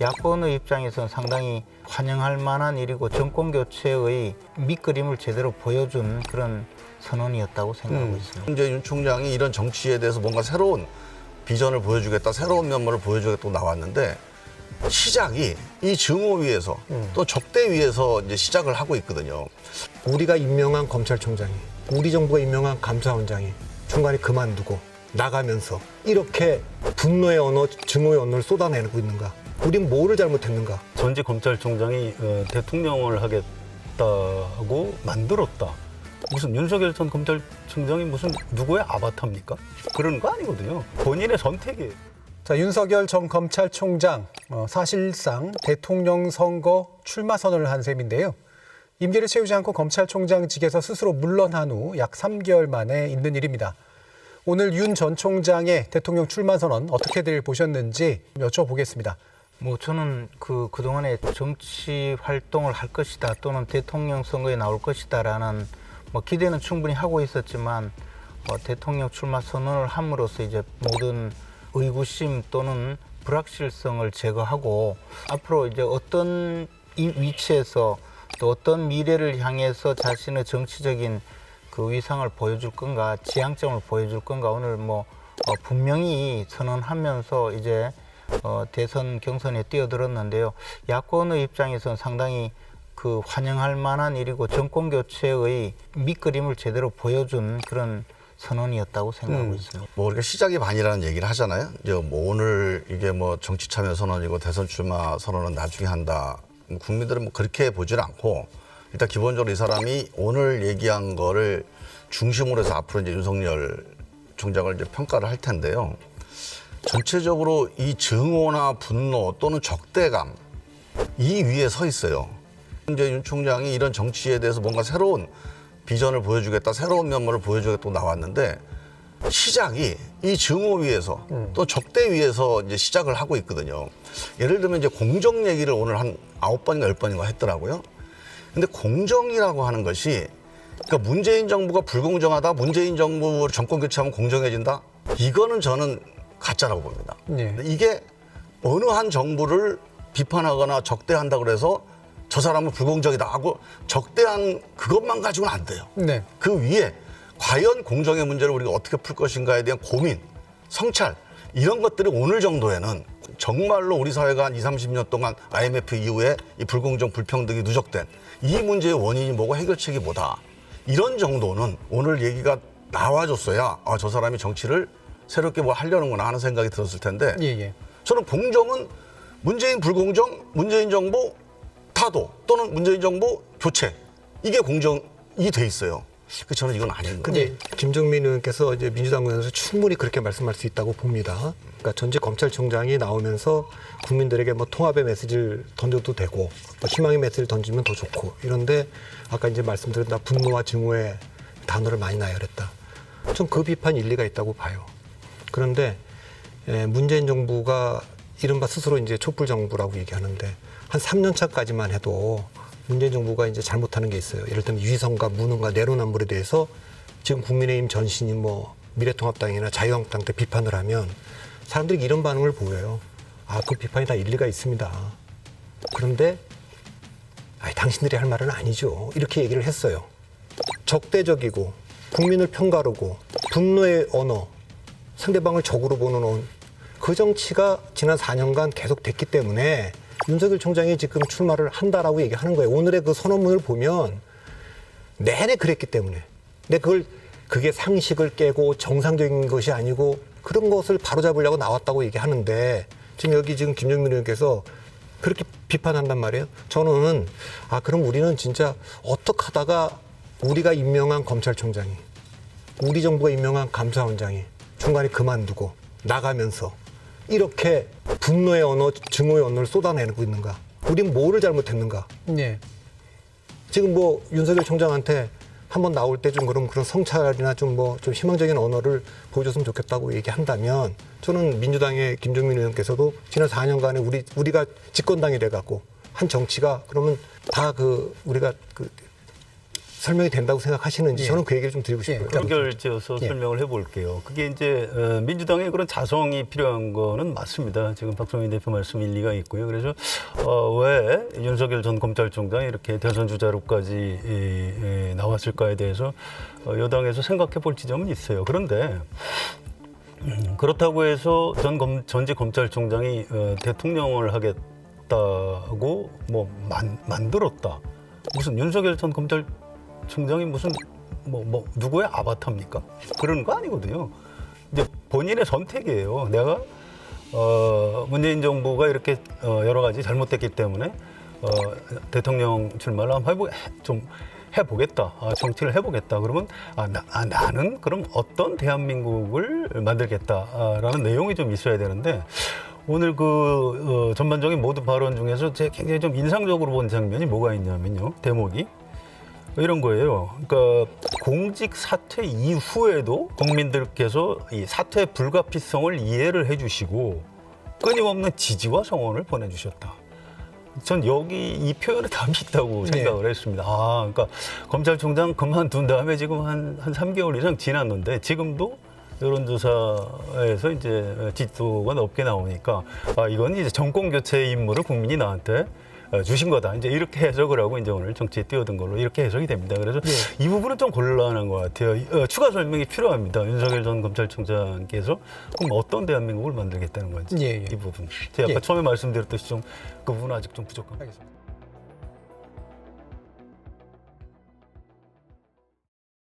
야권의 입장에서는 상당히 환영할 만한 일이고 정권 교체의 밑그림을 제대로 보여준 그런 선언이었다고 생각하고 있습니다. 이제 윤 총장이 이런 정치에 대해서 뭔가 새로운 비전을 보여주겠다, 새로운 면모를 보여주겠다고 나왔는데 시작이 이 증오위에서 또 적대위에서 이제 시작을 하고 있거든요. 우리가 임명한 검찰총장이, 우리 정부가 임명한 감사원장이 중간에 그만두고 나가면서 이렇게 분노의 언어, 증오의 언어를 쏟아내고 있는가? 우린 뭐를 잘못했는가? 전직 검찰총장이 대통령을 하겠다고 만들었다. 무슨 윤석열 전 검찰총장이 무슨 누구의 아바타입니까? 그런 거 아니거든요. 본인의 선택이에요. 자, 윤석열 전 검찰총장 사실상 대통령 선거 출마 선언을 한 셈인데요. 임기를 채우지 않고 검찰총장직에서 스스로 물러난 후 약 3개월 만에 있는 일입니다. 오늘 윤 전 총장의 대통령 출마 선언 어떻게들 보셨는지 여쭤보겠습니다. 저는 그동안에 정치 활동을 할 것이다 또는 대통령 선거에 나올 것이다라는 기대는 충분히 하고 있었지만 대통령 출마 선언을 함으로써 이제 모든 의구심 또는 불확실성을 제거하고 앞으로 이제 어떤 이 위치에서 또 어떤 미래를 향해서 자신의 정치적인 그 위상을 보여줄 건가, 지향점을 보여줄 건가 오늘 분명히 선언하면서 이제 대선 경선에 뛰어들었는데요. 야권의 입장에서는 상당히 환영할 만한 일이고 정권 교체의 밑그림을 제대로 보여준 그런 선언이었다고 생각하고 있습니다. 우리가 시작이 반이라는 얘기를 하잖아요. 이제 오늘 이게 정치 참여 선언이고 대선 출마 선언은 나중에 한다. 국민들은 그렇게 보질 않고 일단 기본적으로 이 사람이 오늘 얘기한 거를 중심으로 해서 앞으로 이제 윤석열 총장을 이제 평가를 할 텐데요. 전체적으로 이 증오나 분노 또는 적대감 이 위에 서 있어요. 이제 윤 총장이 이런 정치에 대해서 뭔가 새로운 비전을 보여주겠다, 새로운 면모를 보여주겠다고 나왔는데 시작이 이 증오위에서 또 적대위에서 이제 시작을 하고 있거든요. 예를 들면 이제 공정 얘기를 오늘 한 9번인가 10번인가 했더라고요. 근데 공정이라고 하는 것이 그러니까 문재인 정부가 불공정하다, 문재인 정부 정권 교체하면 공정해진다? 이거는 저는 가짜라고 봅니다. 네. 이게 어느 한 정부를 비판하거나 적대한다고 그래서 저 사람은 불공정이다 하고 적대한 그것만 가지고는 안 돼요. 네. 그 위에 과연 공정의 문제를 우리가 어떻게 풀 것인가에 대한 고민, 성찰 이런 것들이 오늘 정도에는 정말로 우리 사회가 한 20, 30년 동안 IMF 이후에 이 불공정, 불평등이 누적된 이 문제의 원인이 뭐고 해결책이 뭐다. 이런 정도는 오늘 얘기가 나와줬어야 저 사람이 정치를 새롭게 뭐 하려는구나 하는 생각이 들었을 텐데 예. 저는 공정은 문재인 불공정, 문재인 정부 타도 또는 문재인 정부 교체 이게 공정이 돼 있어요. 저는 이건 아닌 거예요. 근데 김종민 의원께서 이제 민주당 의원에서 충분히 그렇게 말씀할 수 있다고 봅니다. 그러니까 전직 검찰총장이 나오면서 국민들에게 통합의 메시지를 던져도 되고 희망의 메시지를 던지면 더 좋고 이런데 아까 이제 말씀드린 분노와 증오의 단어를 많이 나열했다. 전 그 비판 일리가 있다고 봐요. 그런데 문재인 정부가 이른바 스스로 이제 촛불 정부라고 얘기하는데 한 3년 차까지만 해도 문재인 정부가 이제 잘못하는 게 있어요. 예를 들면 위성과 무능과 내로남불에 대해서 지금 국민의힘 전신이 미래통합당이나 자유한국당 때 비판을 하면 사람들이 이런 반응을 보여요. 그 비판이 다 일리가 있습니다. 그런데 당신들이 할 말은 아니죠. 이렇게 얘기를 했어요. 적대적이고 국민을 편가르고 분노의 언어, 상대방을 적으로 보는 그 정치가 지난 4년간 계속 됐기 때문에 윤석열 총장이 지금 출마를 한다라고 얘기하는 거예요. 오늘의 그 선언문을 보면 내내 그랬기 때문에. 근데 그게 상식을 깨고 정상적인 것이 아니고 그런 것을 바로잡으려고 나왔다고 얘기하는데 지금 여기 김종민 의원께서 그렇게 비판한단 말이에요. 저는 그럼 우리는 진짜 어떻게 하다가 우리가 임명한 검찰총장이 우리 정부가 임명한 감사원장이 중간에 그만두고 나가면서 이렇게 분노의 언어, 증오의 언어를 쏟아내고 있는가? 우린 뭐를 잘못했는가? 네. 지금 윤석열 총장한테 한번 나올 때 좀 그런 성찰이나 좀 희망적인 언어를 보여줬으면 좋겠다고 얘기한다면 저는 민주당의 김종민 의원께서도 지난 4년간에 우리가 집권당이 돼갖고 한 정치가 그러면 다 우리가 설명이 된다고 생각하시는지 예. 저는 그 얘기를 좀 드리고 예, 싶어요. 그러니까 연결지어서 예. 설명을 해볼게요. 그게 이제 민주당의 그런 자성이 필요한 거는 맞습니다. 지금 박성민 대표 말씀 일리가 있고요. 그래서 왜 윤석열 전 검찰총장이 이렇게 대선 주자로까지 나왔을까에 대해서 여당에서 생각해 볼 지점은 있어요. 그런데 그렇다고 해서 전직 검찰총장이 대통령을 하겠다고 뭐 만들었다. 무슨 윤석열 전 검찰총장이 무슨 뭐 누구의 아바타입니까? 그런 거 아니거든요. 이제 본인의 선택이에요. 내가 문재인 정부가 이렇게 여러 가지 잘못됐기 때문에 대통령 출마를 한번 좀 해보겠다. 정치를 해보겠다. 그러면 나는 그럼 어떤 대한민국을 만들겠다라는 내용이 좀 있어야 되는데 오늘 전반적인 모든 발언 중에서 제가 굉장히 좀 인상적으로 본 장면이 뭐가 있냐면요. 대목이 이런 거예요. 그러니까 공직 사퇴 이후에도 국민들께서 이 사퇴 불가피성을 이해를 해주시고 끊임없는 지지와 성원을 보내주셨다. 전 여기 이 표현에 답이 있다고 생각을 했습니다. 그러니까 검찰총장 그만둔 다음에 지금 한 3개월 이상 지났는데 지금도 여론조사에서 이제 지지도가 높게 나오니까 이건 이제 정권 교체 임무를 국민이 나한테 주신 거다. 이제 이렇게 해석을 하고 이제 오늘 정치에 뛰어든 걸로 이렇게 해석이 됩니다. 그래서 이 부분은 좀 곤란한 것 같아요. 추가 설명이 필요합니다. 윤석열 전 검찰총장께서 그럼 어떤 대한민국을 만들겠다는 건지 예, 예. 이 부분. 제가 아까 예. 처음에 말씀드렸듯이 좀 그 부분은 아직 좀 부족합니다. 알겠습니다.